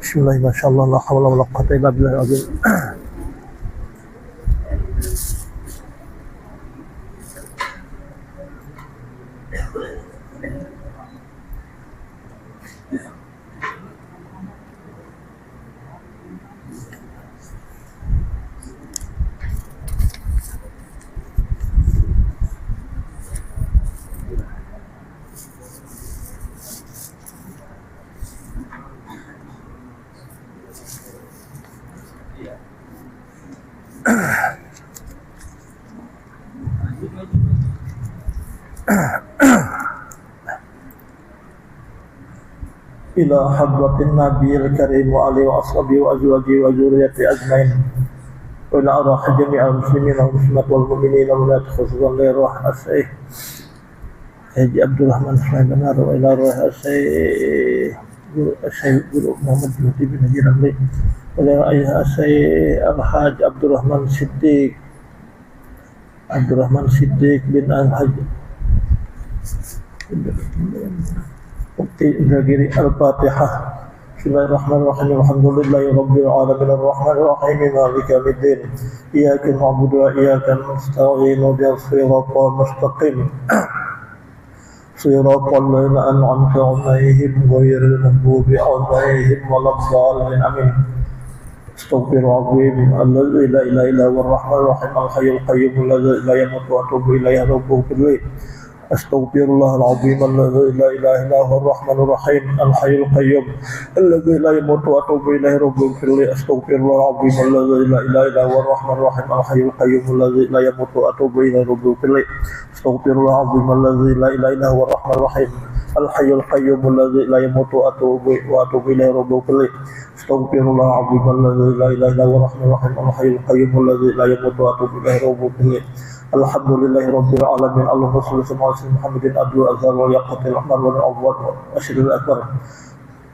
Bismillah, masyaallah, la haula wala quwwata illa billahil azim. Ila hadratin nabiyil karim wa alihi wa ashabihi wa azwajihi wa dzurriyyati ajmain wa ila arwah jami'al muslimin wal muslimat wal mu'minin wal mu'minat khususan li arwah Syekh Haji Abdurrahman Sulaiman wa ila arwah Syekh Guru Muhammad bin Haji Ramli wa ila ayah Syekh Al-Haj Abdurrahman Siddiq bin Al-Haj Indagiri Al-Fatihah. Bismillahirrahmanirrahim. Alhamdulillahi Rabbil Alamin Ar-Rahmanir-Rahim Maliki Yawmiddin. Iyyaka na'budu wa iyyaka nasta'in ihdinas siratal mustaqim. Siratal ladzina an'amta 'alaihim ghairil maghdubi 'alaihim waladdallin. Amin. Astaghfirullahaladzim alladzi la ilaha illa huwar rahmanir rahim al-hayyul qayyum alladzi la yamutu wa atubu ilaihi rabbuhu. Astaghfirullahaladzim alladzi la ilaha illa huwar rahmanir rahim al-hayyul qayyum alladzi la yamutu wa atubu ilaihi rabbuhu. Astaghfirullahaladzim alladzi la ilaha illa huwar rahmanir rahim al-hayyul qayyum alladzi la yamutu wa atubu ilaihi rabbuhu. Astaghfirullahaladzim alladzi la ilaha illa huwar rahmanir rahim al-hayyul qayyum alladzi la yamutu wa atubu ilaihi rabbuhu. Astaghfirullahaladzim alladzi la ilaha illa huwar rahmanir rahim al-hayyul qayyum alladzi la yamutu wa atubu ilaihi rabbuhu. Alhamdulillahi Rabbil Alamin. Allahumma salli ala Muhammadin Abdul Azhar wal Yaqatil Ahmar wal Awwal wa Ashirul Akbar.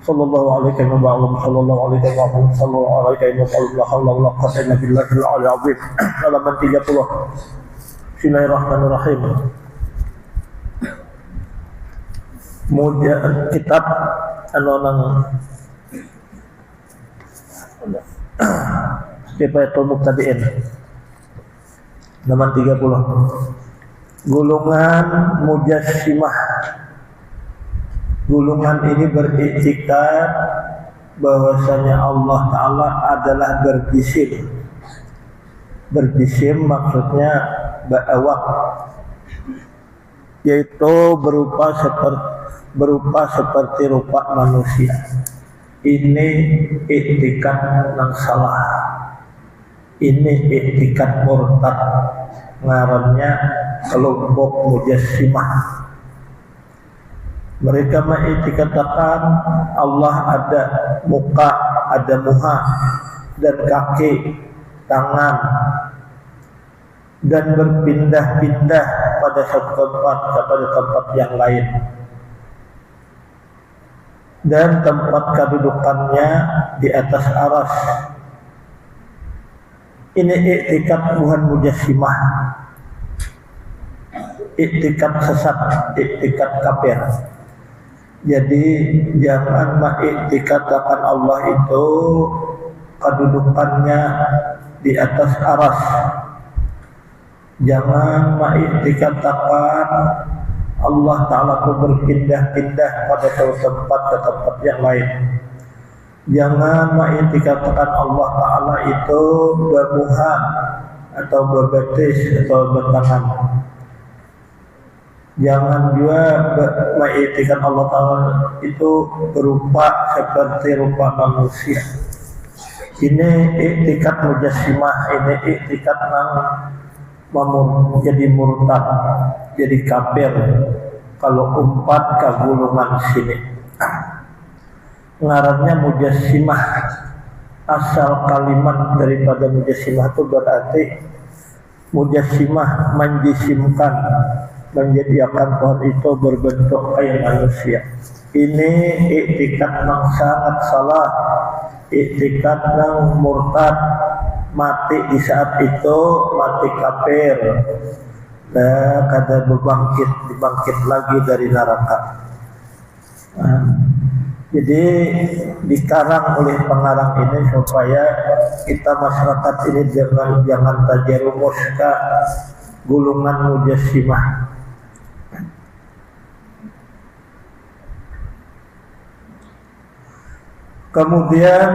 Sallallahu alaihi wa sallam. Sallallahu alaihi wa sallam. Sallallahu alaihi wa sallam. La hawla wala quwwata illa billahil aliyyil azim. Halaman 30. Bismillahirrahmanirrahim. Mulia kitab anonang Kifayatul Mubtadi'in. Halaman 30. Golongan Mujassimah. Golongan ini beriktikad bahwasanya Allah Ta'ala adalah berjisim. Berjisim maksudnya ba'awak, yaitu berupa seperti rupa manusia. Ini iktikad yang salah. Ini iktikad murtad, ngarannya kelompok Mujassimah. Mereka mengiktikadkan Allah ada muka, ada muha, dan kaki, tangan, dan berpindah-pindah pada satu tempat kepada tempat yang lain, dan tempat kedudukannya di atas aras. Ini iktikad Tuhan Mujassimah, iktikad sesat, iktikad kafir. Jadi jangan mengiktikadkan Allah itu kedudukannya di atas aras. Jangan mengiktikadkan Allah Ta'ala itu berpindah-pindah pada satu tempat ke tempat yang lain. Jangan mengiktikadkan Allah Ta'ala itu bermuha atau berbetis atau bertangan. Jangan juga mengiktikadkan Allah Ta'ala itu berupa seperti rupa manusia. Ini iktikad Mujassimah, ini iktikad yang jadi murtad, jadi kafir kalau umpat ke golongan sini. Ngarannya Mujassimah. Asal kalimat daripada Mujassimah itu berarti Mujassimah menjisimkan, menjadikan Tuhan itu berbentuk kayak manusia. Ini iktikad yang sangat salah, iktikad yang murtad, mati di saat itu mati kafir. Nah, kada dibangkit lagi dari neraka. Jadi dikarang oleh pengarang ini supaya kita masyarakat ini jangan terjerumus ke gulungan mujassimah. Kemudian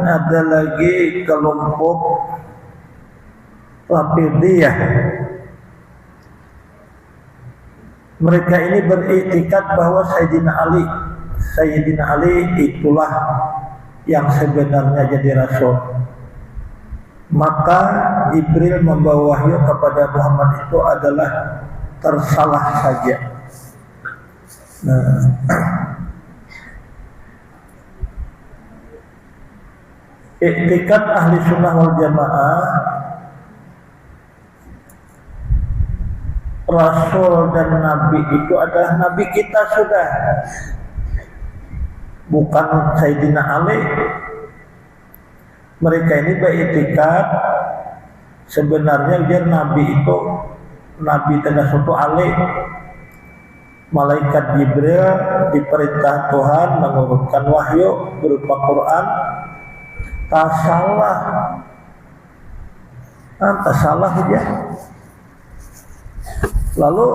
ada lagi kelompok Rafidhiyah. Mereka ini beriktikad bahwa Sayyidina Ali itulah yang sebenarnya jadi rasul. Maka Jibril membawa wahyu kepada Muhammad itu adalah tersalah saja. Nah, iktikad ahli sunnah wal jamaah, Rasul dan Nabi itu adalah Nabi kita sudah, bukan Sayyidina Ali. Mereka ini beriktikad sebenarnya biar Nabi itu Nabi tidak suatu Ali. Malaikat Jibril diperintah Tuhan menurunkan wahyu berupa Quran. Tasalah dia. Lalu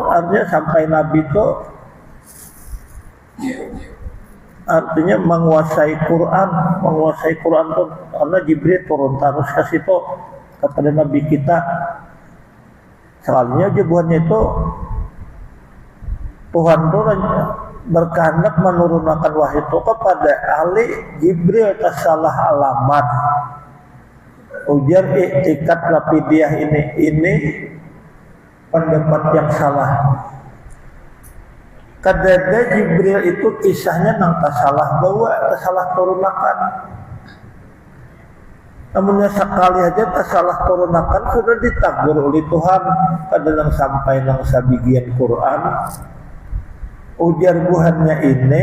artinya sampai Nabi itu artinya menguasai Quran itu karena Jibril turun terus ke situ kepada Nabi kita. Soalnya jawabannya itu Tuhan turun berkehendak menurunkan wahyu itu kepada Ali. Jibril tersalah alamat. Ujar iktikad Rafidhiyah ini pendapat yang salah. Kadada Jibril itu kisahnya nang tersalah turunakan. Namunnya sekali aja tersalah turunakan sudah ditagur oleh Tuhan kadang sampai nang sabigian Quran. Ujar buhannya ini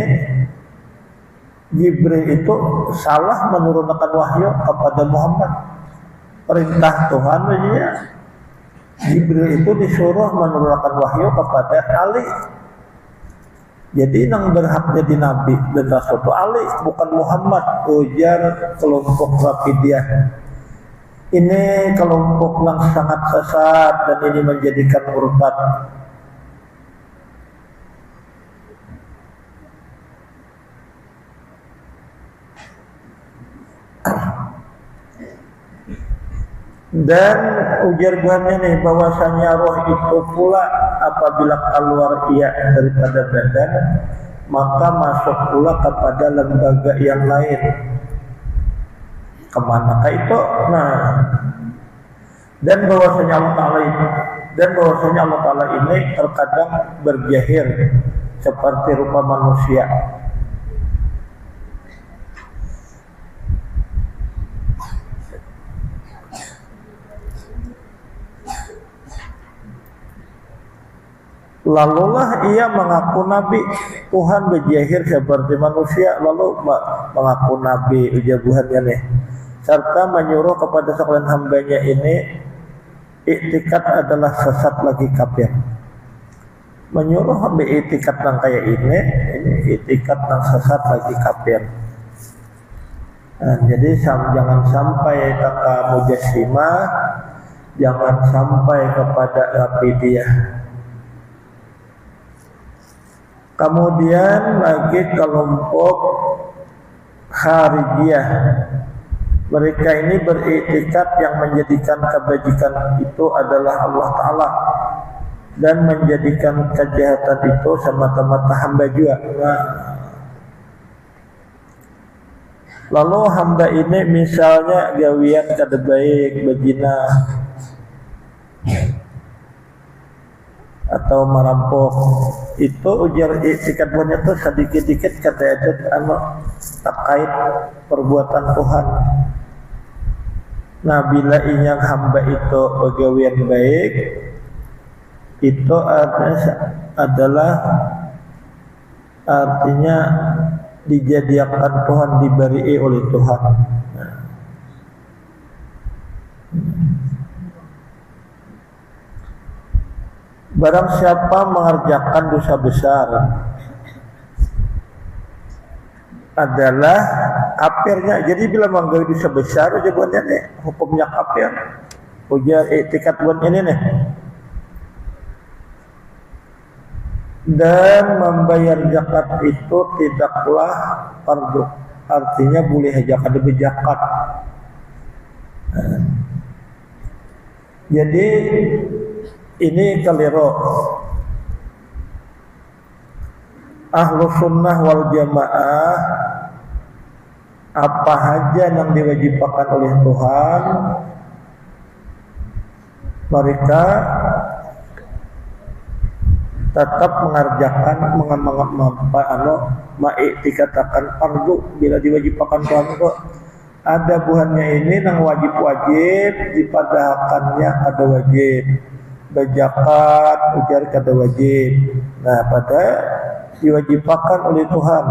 Jibril itu salah menurunkan wahyu kepada Muhammad. Perintah Tuhan ya. Jibril itu disuruh menurunkan wahyu kepada Ali. Jadi yang berhak jadi Nabi dan Rasul itu Ali, bukan Muhammad. Ujar kelompok Rafidhiyah. Ini kelompok yang sangat sesat dan ini menjadikan murtad. Dan ujar buahnya nih bahwasanya roh itu pula apabila keluar ia daripada badan maka masuk pula kepada lembaga yang lain. Kemanakah itu? Nah, dan bahwasanya Allah Ta'ala ini terkadang berjahir seperti rupa manusia. Lalulah ia mengaku Nabi. Tuhan berjahir seperti manusia lalu mengaku Nabi ujabuhannya nih. Serta menyuruh kepada sekalian hambanya ini iktikad adalah sesat lagi kafir. Menyuruh iktikad yang kayak ini iktikad yang sesat lagi kafir. Nah, jadi jangan sampai kata mujassimah, jangan sampai kepada Rafidhiyah. Kemudian lagi kelompok Kharijiyah. Mereka ini beriktikad yang menjadikan kebajikan itu adalah Allah Ta'ala dan menjadikan kejahatan itu semata-mata hamba juga. Nah, lalu hamba ini misalnya gawian kada baik, berzina atau merampok, itu ujar iktikad banyak tuh sedikit-sedikit kata itu terkait perbuatan Tuhan. Nah, bila inyang hamba itu begawian baik, itu artinya dijadikan Tuhan, diberi oleh Tuhan. Barang siapa mengerjakan dosa besar adalah kafirnya. Jadi bila mangga dosa besar aja buatnya nih hukumnya kafir. Ujar i'tikad buat ini nih. Dan membayar zakat itu tidaklah fardu. Artinya boleh aja kada berzakat. Jadi ini keliru. Ahlu sunnah wal jamaah apa saja yang diwajibkan oleh Tuhan mereka tetap mengerjakan dikatakan fardu bila diwajibkan Tuhan itu ada buhannya ini yang wajib-wajib dipadahakannya ada wajib berzakat ujar kada wajib. Nah pada diwajibkan oleh Tuhan.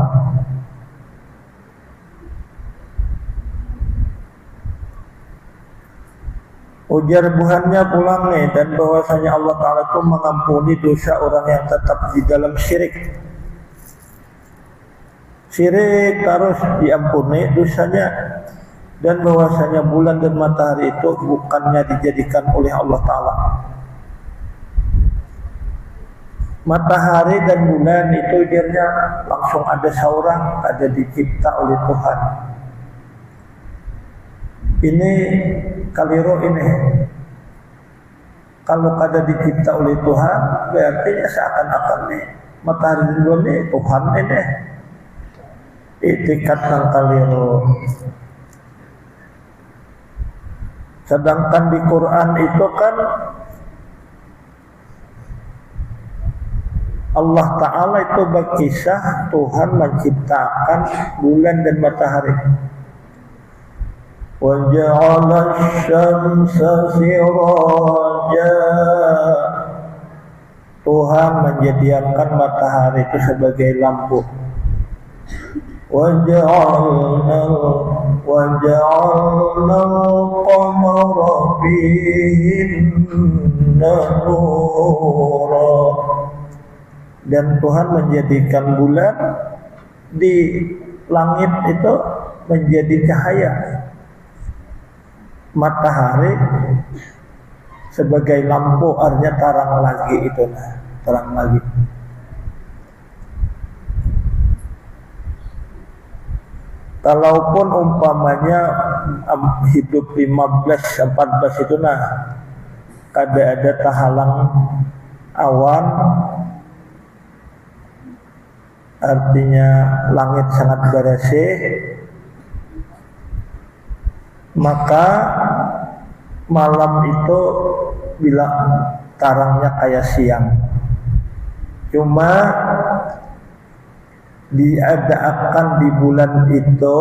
Ujar buhannya pulang nih dan bahwasanya Allah Ta'ala itu mengampuni dosa orang yang tetap di dalam syirik. Syirik terus diampuni dosanya dan bahwasanya bulan dan matahari itu bukannya dijadikan oleh Allah Ta'ala. Matahari dan bulan itu ujarnya langsung ada seorang ada dicipta oleh Tuhan. Ini keliru ini. Kalau kada dicipta oleh Tuhan, berarti seakan-akan nih matahari dan bulan ini Tuhan ini. I'tikad yang keliru. Sedangkan di Quran itu kan Allah Ta'ala itu berkisah Tuhan menciptakan bulan dan matahari. وَجَعَلَ الشَّمْسَ سِرَاجًا. Tuhan menjadikan matahari itu sebagai lampu. وَجَعَلْنَا الْقَمَرَ فِيهِنَّ نُورًا. Dan Tuhan menjadikan bulan di langit itu menjadi cahaya. Matahari sebagai lampu artinya terang lagi itu nah, terang lagi. Kalaupun umpamanya hidup 15-14 itu nah kada ada tahalang awan artinya langit sangat bersih, maka malam itu bila tarangnya kayak siang. Cuma diadakan di bulan itu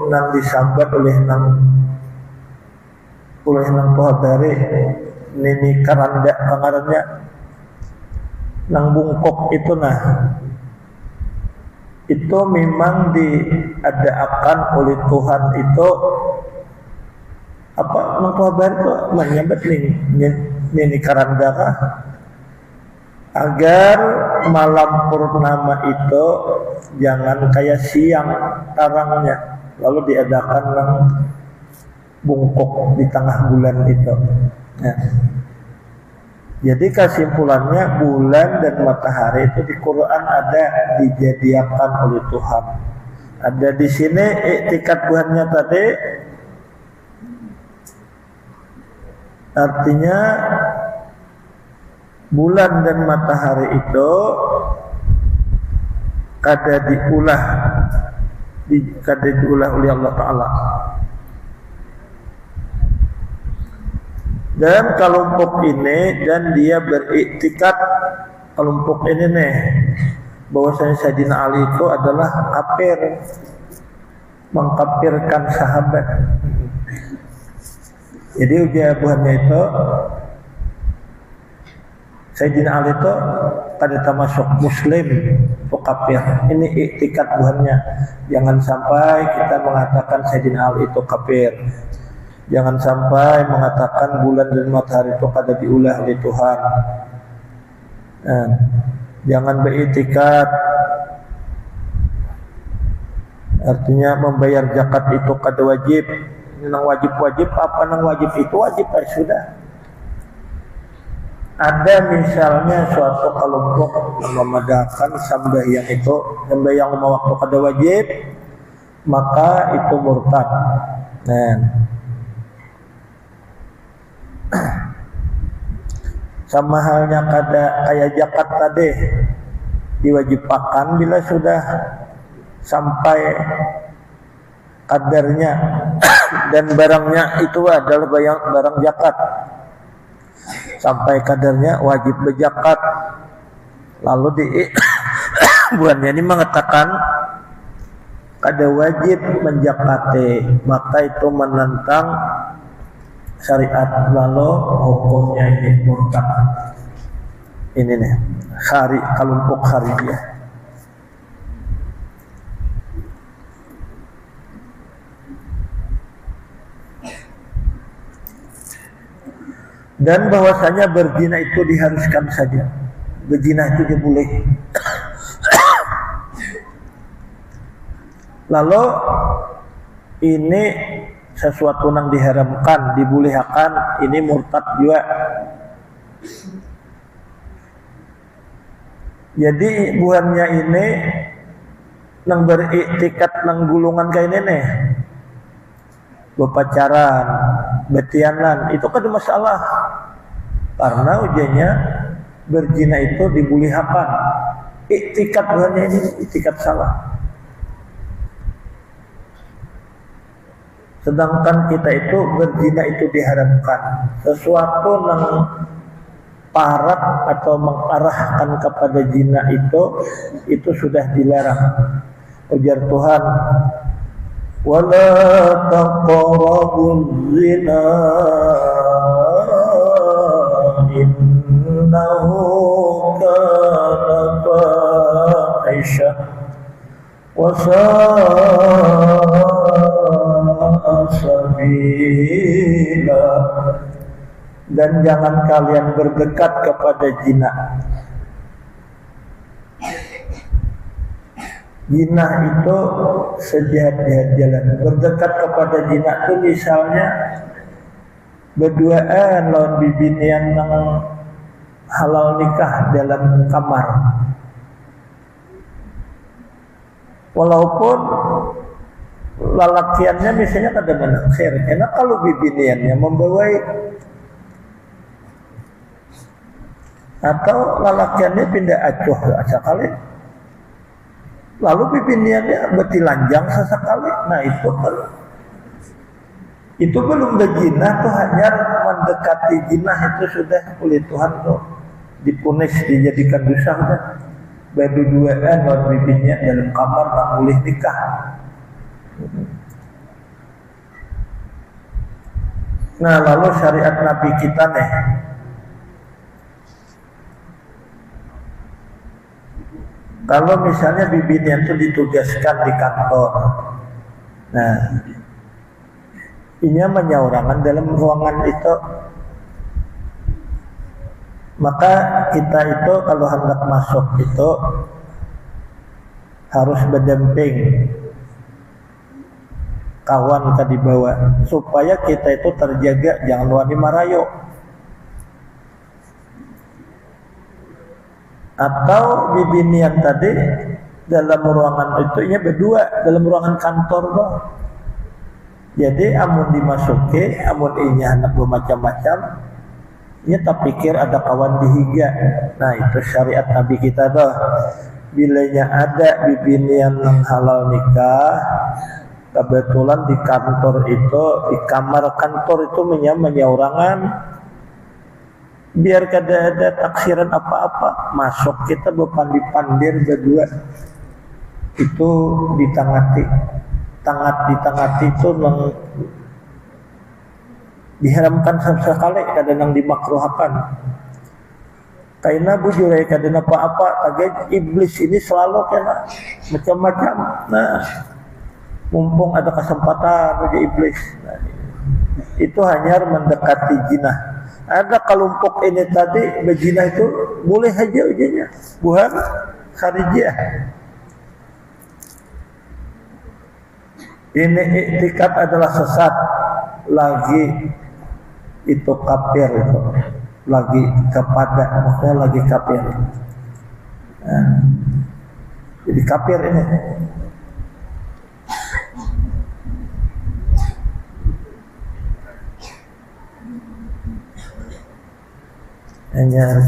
nang disambat oleh nang pohadari nini karanda kangarannya nang bungkok itu nah itu memang diadakan oleh Tuhan itu apa mengkabar itu menyebut nini karandaka agar malam purnama itu jangan kayak siang tarangnya lalu diadakan yang bungkuk di tengah bulan itu. Nah, jadi kesimpulannya bulan dan matahari itu di Quran ada dijadikan oleh Tuhan. Ada di sini i'tikad buhannya tadi artinya bulan dan matahari itu kada diulah oleh Allah Ta'ala. Dan kelompok ini dan dia beriktikad kelompok ini nih bahwasanya Sayyidina Ali itu adalah kafir, mengkafirkan sahabat. Jadi jawabannya itu Sayyidina Ali itu kada termasuk muslim atau kafir. Ini iktikad buhannya. Jangan sampai kita mengatakan Sayyidina Ali itu kafir. Jangan sampai mengatakan bulan dan matahari itu kada diulah oleh Tuhan. Jangan beriktikad Artinya membayar zakat itu kada wajib. Nang wajib apa nang wajib itu wajib sudah. Ada misalnya suatu kelompok memadakan sembahyang itu sembahyang lima waktu kada wajib, maka itu murtad. Nah, sama halnya kayak zakat tadi diwajibkan bila sudah sampai kadarnya dan barangnya itu adalah barang zakat, sampai kadarnya wajib berzakat. Lalu di buannya ini mengatakan kada wajib menjakati, maka itu menentang syariat, lalu hukumnya ini murtad. Ini nih kelompok Kharijiyah. Dan bahwasanya berzina itu diharuskan saja, berzina itu dia boleh. Lalu ini sesuatu yang diharamkan, dibolehkan, ini murtad juga. Jadi buahnya ini nang beriktikat nang gulungan kayak ini nih, berpacaran, betianan, itu kan ada masalah. Karena ujiannya berzina itu dibolehkan. Iktikat buahnya ini iktikat salah. Sedangkan kita itu berzina itu diharamkan. Sesuatu yang parat atau mengarahkan kepada zina itu sudah dilarang. Ujar Tuhan, wala taqrabuz zina innahu kana fahisha wa sabila, dan jangan kalian berdekat kepada zina. Zina itu sejahat-jahat jalan. Berdekat kepada zina itu misalnya berduaan lawan bibinian yang halal nikah dalam kamar. Walaupun lalakiannya misalnya kada menaksir, karena kalau bibiniannya membawai atau lalakiannya pindah acuh sekali, lalu bibiniannya betilanjang sesekali, nah itu belum berzina, tuh hanya mendekati zina itu sudah oleh Tuhan tuh dipunis, dijadikan dosa sudah. Berduaan lawan bibinian dalam kamar tak boleh nikah. Nah, lalu syariat Nabi kita nih, kalau misalnya bibinian itu ditugaskan di kantor, nah ini menyaurangan dalam ruangan itu, maka kita itu kalau hendak masuk itu harus berdamping kawan tadi bawa, supaya kita itu terjaga, jangan wani marayo. Atau bibinian tadi dalam ruangan itu nya berdua, dalam ruangan kantor doh. Jadi amun dimasuki, amun inya anak bermacam-macam, ia tak pikir ada kawan dihiga. Nah itu syariat Nabi kita doh. Bilanya ada bibinian yang halal nikah, kebetulan di kantor itu, di kamar kantor itu menyaurangan, biar kada ada taksiran apa-apa, masuk kita berpandir-pandir berdua, itu ditangati itu diharamkan sekali, kadang dimakruhkan. Karena bujurai kadang apa-apa, agak iblis ini selalu kena macam-macam. Nah, mumpung ada kesempatan bagi iblis, nah, itu hanya mendekati zina. Ada kelompok ini tadi berzina itu boleh saja ujiannya, bukan Kharijiyah. Ini iktikad adalah sesat, lagi itu kafir itu, lagi kepada, maksudnya lagi kafir. Nah, jadi kafir ini. Hanya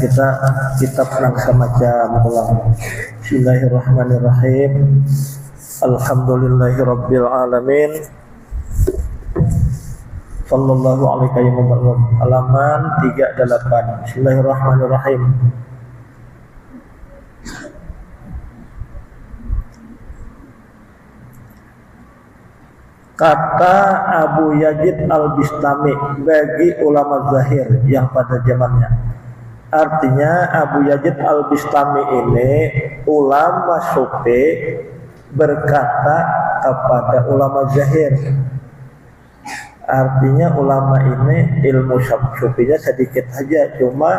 kita perangsa macam ulang. Bismillahirrahmanirrahim. Alhamdulillahirabbil alamin. Sallallahu alaihi wa sallam. Halaman 38. Bismillahirrahmanirrahim. Kata Abu Yazid Al-Bistami bagi ulama zahir yang pada zamannya. Artinya Abu Yazid Al-Bistami ini ulama sufi berkata kepada ulama zahir. Artinya ulama ini ilmu sufinya sedikit saja, cuma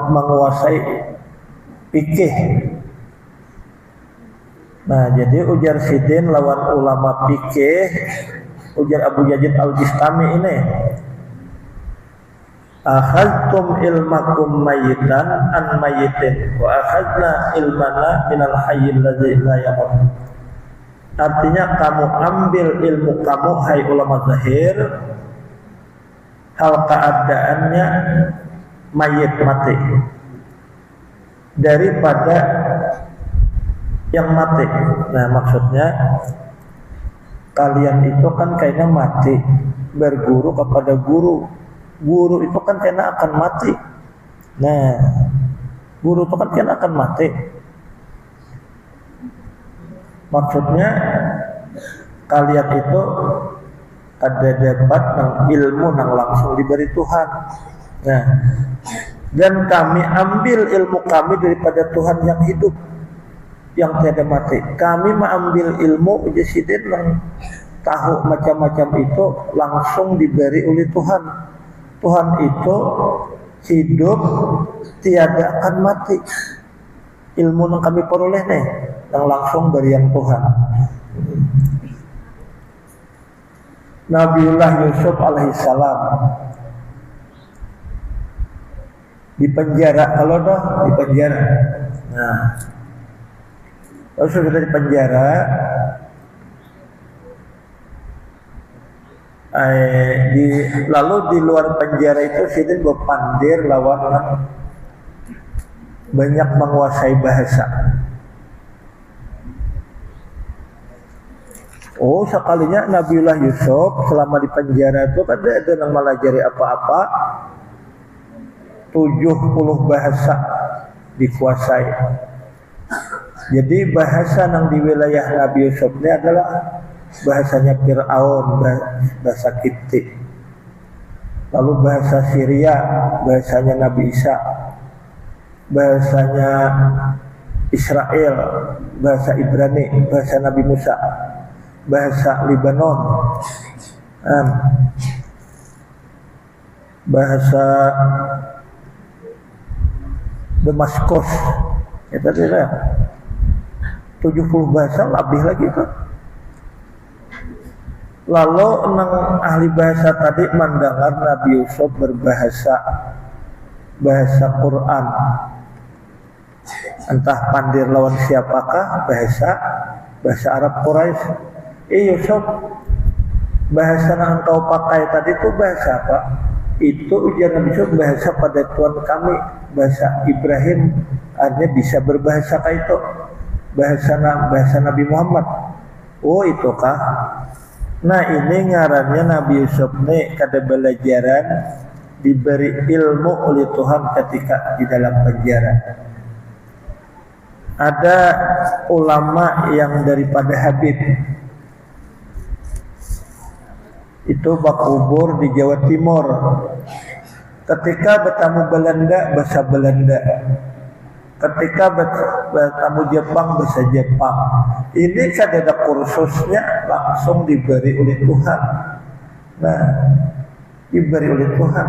menguasai fikih. Nah, jadi ujar Sidin lawan ulama fikih, ujar Abu Yazid Al-Bistami ini, akhadtum ilmakum mayitan an mayitin wa akhadna ilmana minal hayyil ladzi la yamut. Artinya kamu ambil ilmu kamu hai ulama zahir hal keadaannya mayit mati daripada yang mati. Nah, maksudnya kalian itu kan kayaknya mati berguru kepada guru. Guru itu kan kena akan mati. Nah, guru itu kan kena akan mati. Maksudnya kalian itu ada dapat ilmu yang langsung diberi Tuhan. Nah, dan kami ambil ilmu kami daripada Tuhan yang hidup, yang tiada mati. Kami mengambil ilmu Jasidin yang tahu macam-macam itu langsung diberi oleh Tuhan. Tuhan itu hidup, tiada akan mati. Ilmu yang kami peroleh nih, yang langsung dari yang Tuhan. Nabiullah Yusuf alaihissalam di penjara, kalau dah di penjara. Nah, kalau sudah di penjara, lalu di luar penjara itu Sidin berpandir lawan banyak menguasai bahasa. Oh, sekalinya Nabiullah Yusuf selama di penjara itu kan ada yang melajari apa-apa 70 bahasa dikuasai. Jadi bahasa yang di wilayah Nabi Yusuf ini adalah bahasanya Fir'aun, bahasa Kipti. Lalu bahasa Syria, bahasanya Nabi Isa. Bahasanya Israel, bahasa Ibrani, bahasa Nabi Musa. Bahasa Libanon, bahasa Damaskus. Ya tadi lah 70 bahasa lebih lagi tuh. Lalu nang ahli bahasa tadi mendengar Nabi Yusuf berbahasa bahasa Quran. Entah pandir lawan siapakah, bahasa Arab Quraisy. Yusuf, bahasa yang engkau pakai tadi itu bahasa apa? Itu ujian Nabi Yusuf bahasa pada Tuhan kami, bahasa Ibrahim. Artinya bisa berbahasa kayak itu, bahasa Nabi Muhammad. Oh, itu kah? Nah, ini ngarannya Nabi Yusuf nih kada belajaran diberi ilmu oleh Tuhan ketika di dalam penjara. Ada ulama yang daripada Habib itu bakubur di Jawa Timur. Ketika bertamu Belanda, bahasa Belanda. Ketika bertamu Jepang, bahasa Jepang. Ini kan ada kursusnya langsung diberi oleh Tuhan. Nah, diberi oleh Tuhan.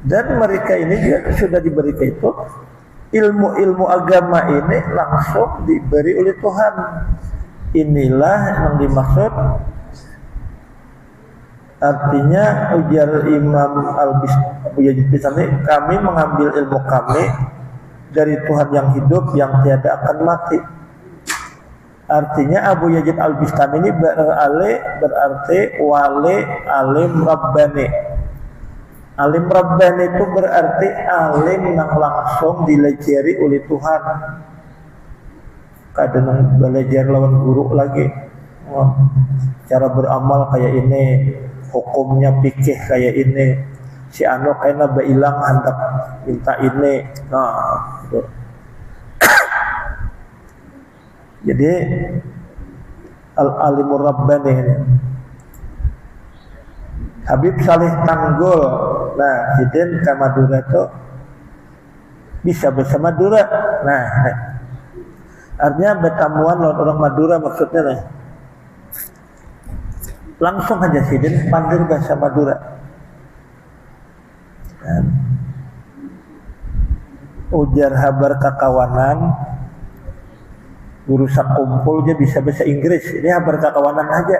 Dan mereka ini juga sudah diberi itu ilmu-ilmu agama ini langsung diberi oleh Tuhan. Inilah yang dimaksud. Artinya ujar Imam Abu Yazid Bistami, kami mengambil ilmu kami dari Tuhan yang hidup yang tiada akan mati. Artinya Abu Yazid Al-Bistami ini berarti wali alim rabbani. Alim rabbani itu berarti alim yang langsung dilajari oleh Tuhan. Kadang belajar lawan guru lagi. Cara beramal kayak ini, hukumnya fikih kayak ini, si anu kayaknya bailang hendak minta ini. Nah, gitu. Jadi al-alimur rabbani ini. Habib Saleh Tanggul, nah sidin ke Madura itu bisa bahasa Madura. Nah, artinya bertamuan orang Madura maksudnya nih. Langsung aja sidin pandir bahasa Madura. Dan ujar habar kakawanan, guru sakumpul dia bisa bahasa Inggris. Ini habar kakawanan aja.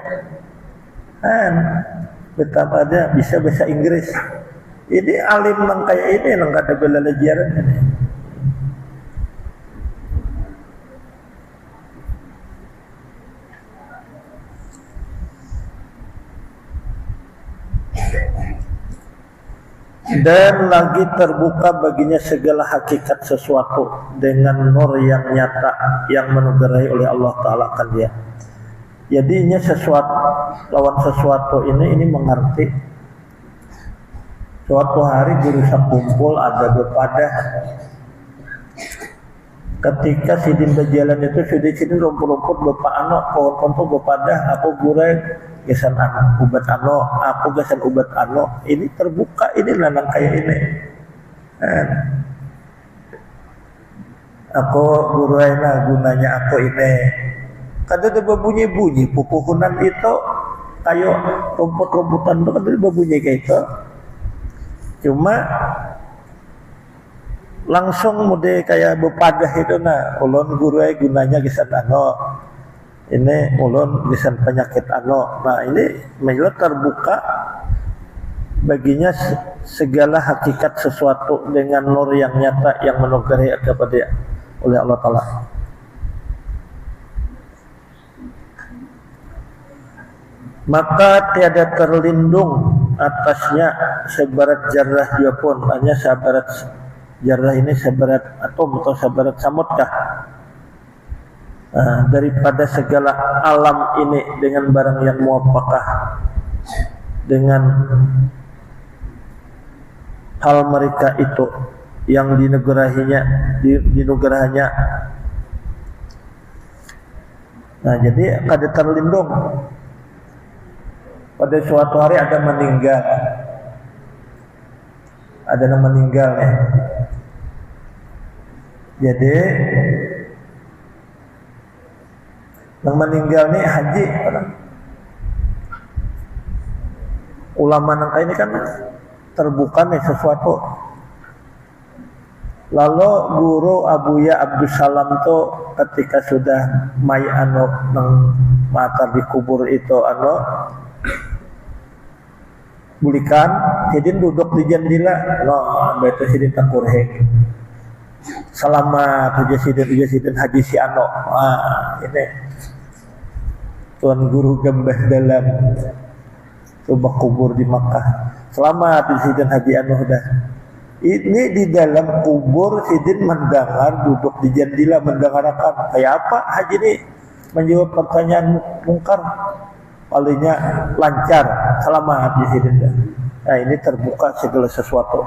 Kan betapa ada bisa bahasa Inggris. Ini alim nang kayak ini nang kada belajaran ini. Dan lagi terbuka baginya segala hakikat sesuatu dengan nur yang nyata yang menugerahi oleh Allah Ta'ala kan dia. Jadinya sesuatu lawan sesuatu ini mengerti. Suatu hari guru sakumpul ada bepadah. Ketika sidin berjalan itu sidin rumput-rumput bapak anak pohon-pohon tuh bepadah aku gurai gesan anak ubat ano, aku gesan ubat ano. Ini terbuka ini lanang kayak ini. Aku gurai nah gunanya aku ini. Kada ada berbunyi-bunyi pupuhunan itu kayak rumput-rumputan itu kada ada berbunyi kayak itu. Cuma langsung mode kayak bepadah itu nah ulun gurai gunanya gesan ano. Ini ulun gesan penyakit ano. Nah ini majelis terbuka baginya segala hakikat sesuatu dengan nur yang nyata yang menugerahi kepada dia oleh Allah Ta'ala. Maka tiada terlindung atasnya sebarat jarrah dia pun. Hanya sebarat jarrah ini sebarat atom atau sebarat samutkah. Daripada segala alam ini dengan barang yang muapakah dengan hal mereka itu yang dinugerahinya. Nah jadi kada terlindung. Pada suatu hari ada yang meninggal ya. Jadi yang meninggal nih haji. Ulama nangka ini kan terbuka nih sesuatu. Lalu guru Abuya Abdus Salam tuh ketika sudah mai anu nang mata dikubur itu anu bulikan, sidin duduk di jendela, no, betul sidin takurheng. Selamat uja sidin haji si ano. Ini tuan guru gembah dalam coba kubur di Makkah. Selamat sidin haji ano dah. Ini di dalam kubur sidin mendengar duduk di jendela mendengarkan kayak apa haji ini menjawab pertanyaan mungkar. Palingnya lancar, selamat di sini. Nah ini terbuka segala sesuatu.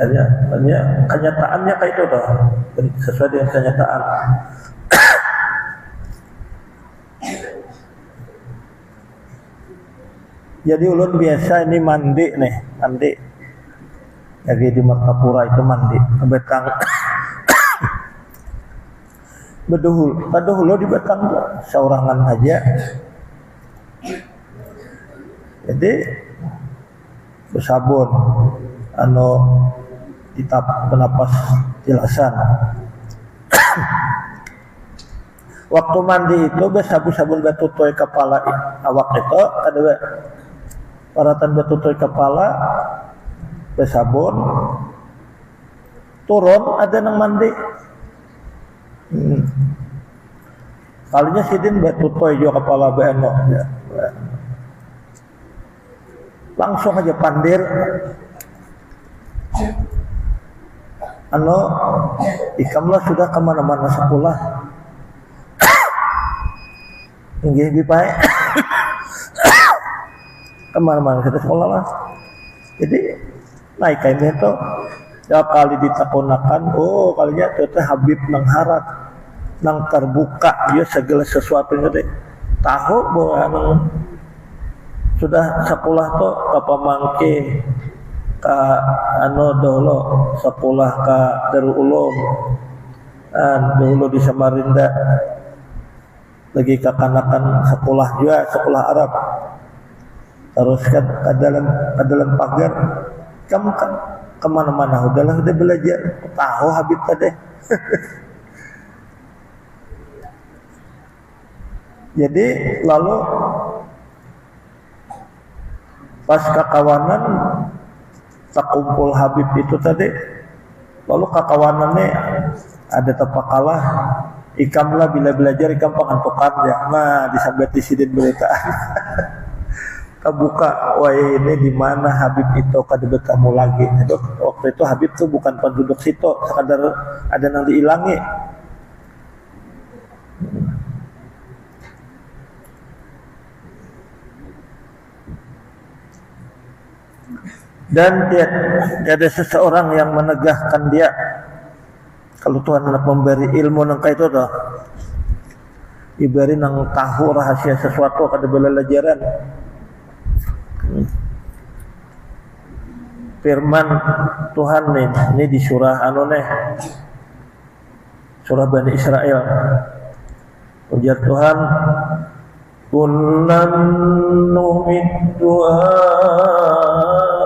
Hanya kenyataannya kayak itu dah, sesuai dengan kenyataan. Jadi ulun biasa ini mandi. Lagi di Martapura itu mandi, kebetang. Bedahulu di Batang seorangan aja. Jadi Besabun anu ditap penapas jelasan. Waktu mandi itu sabun batutoy kepala awak itu ada paratan batutoy kepala besabun turun ada nang mandi. Kalinya sidin batutoy juga kepala beno ya. Langsung aja pandir ikamlah sudah kemana-mana sekolah inggih bipae kemana-mana kita sekolah lah. Jadi naik kain itu ya kali ditakunakan kalinya teh Habib nang harat nang terbuka ya segala sesuatunya teh tahu bahwa nang sudah sekolah tuh apa mangke ka dolo sekolah ka Darul Ulum dulu di Samarinda lagi kekanakan sekolah juga sekolah Arab terus ke dalam pagar kamu kan kemana-mana udah belajar tahu Habib tadi. Jadi lalu pas kakawanan tak kumpul Habib itu tadi, lalu kakawanannya ada tepak kalah ikamlah bila belajar ikam pangantukan ya. Nah disambet di sidin beritaan kebuka wah ini di mana Habib itu kadebet kamu lagi. Waktu itu Habib tuh bukan penduduk situ, sekadar ada yang diilangi. Dan tiada seseorang yang menegahkan dia kalau Tuhan hendak memberi ilmu nang itu dah diberi nang tahu rahasia sesuatu kada belajaran. Firman Tuhan ini di surah surah Bani Israel. Ujar Tuhan, kullan numiddu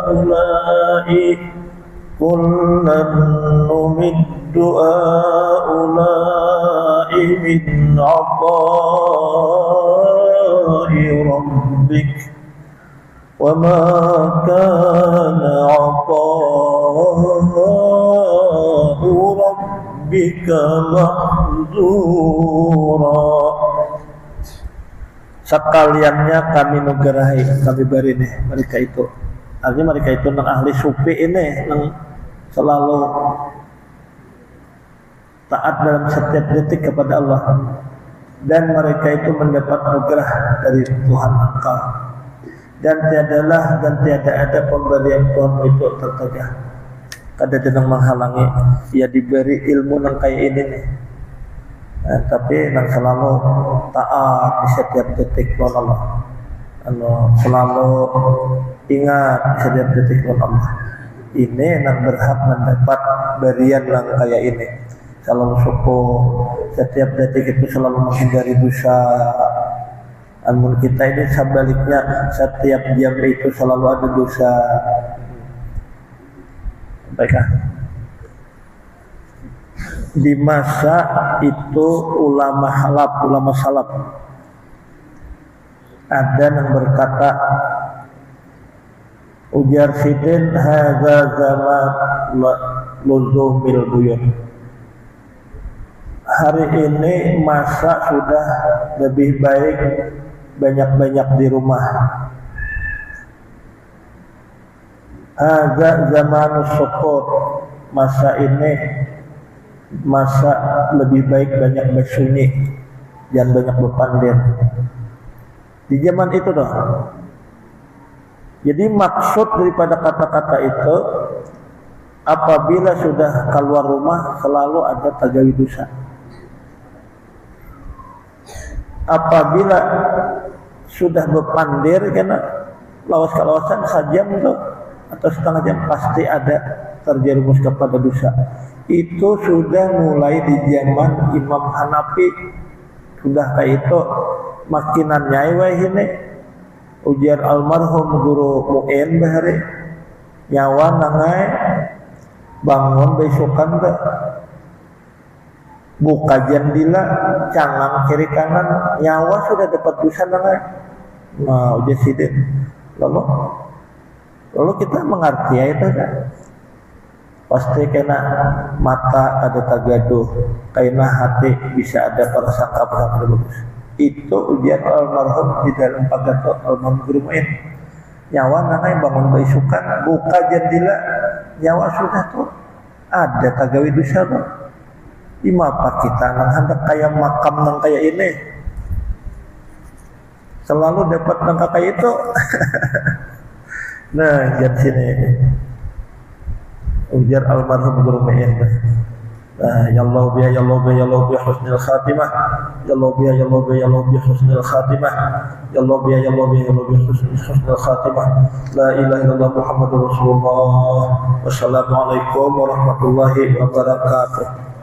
haula'i kullan numiddu haula'i min 'ata'i rabbik wa ma kana 'ata'u rabbika mahdzura. Sekaliannya kami nugerahi, kami beri nih mereka itu. Artinya mereka itu nang ahli sufi ini, nang selalu taat dalam setiap detik kepada Allah. Dan mereka itu mendapat nugerah dari Tuhan engkau. Dan tiada ada pemberian Tuhan itu tertegah. Kada denang menghalangi, ia diberi ilmu nang kayak ini nih. Tapi nang selalu taat di setiap detik lawan Allah. Selalu ingat di setiap detik lawan Allah. Ini nang berhak mendapat berian nang kayak ini. Selalu syukur setiap detik itu, selalu menghindari dosa. Namun kita ini sebaliknya setiap jam itu selalu ada dosa. Baiklah. Di masa itu ulama salaf ada yang berkata, ujar sidin hadza zaman luzumil buyut. Hari ini masa sudah lebih baik banyak-banyak di rumah. Hadza zamanus sukut. Masa ini masa lebih baik banyak bersunyi, jangan banyak berpandir. Di zaman itu dah. Jadi maksud daripada kata-kata itu, apabila sudah keluar rumah selalu ada tagawi dosa. Apabila sudah berpandir kena lawas-lawasan sajam itu atau setengah jam pasti ada terjerumus kepada dosa. Itu sudah mulai di zaman Imam Hanafi. Sudah kayak itu makinan nyai ini. Ujar almarhum guru Mu'in bahari nyawa nangai bangun besokan teh buka jendela cangang kiri kanan nyawa sudah dapat dosa nangai nah udah sidin lalu kita mengerti ya itu kan pasti kena mata ada tagaduh kena hati bisa ada prasangka bagus itu ujian almarhum di dalam pagato almarhum gurumain nyawa nangai bangun besukan buka jendela nyawa sudah tuh ada tagawi dosa tuh imapa kita nang hendak kayak makam nang kayak ini selalu dapat nang kayak itu nah jadi sini ujar almarhum gurumain ya Allah biya ya Allah biya ya Allah biya husnul khatimah ya Allah biya ya Allah biya ya Allah biya husnul khatimah ya Allah biya ya Allah biya ya Allah biya husnul khatimah la ilaha illallah Muhammadur Rasulullah wassalamualaikum warahmatullahi wabarakatuh.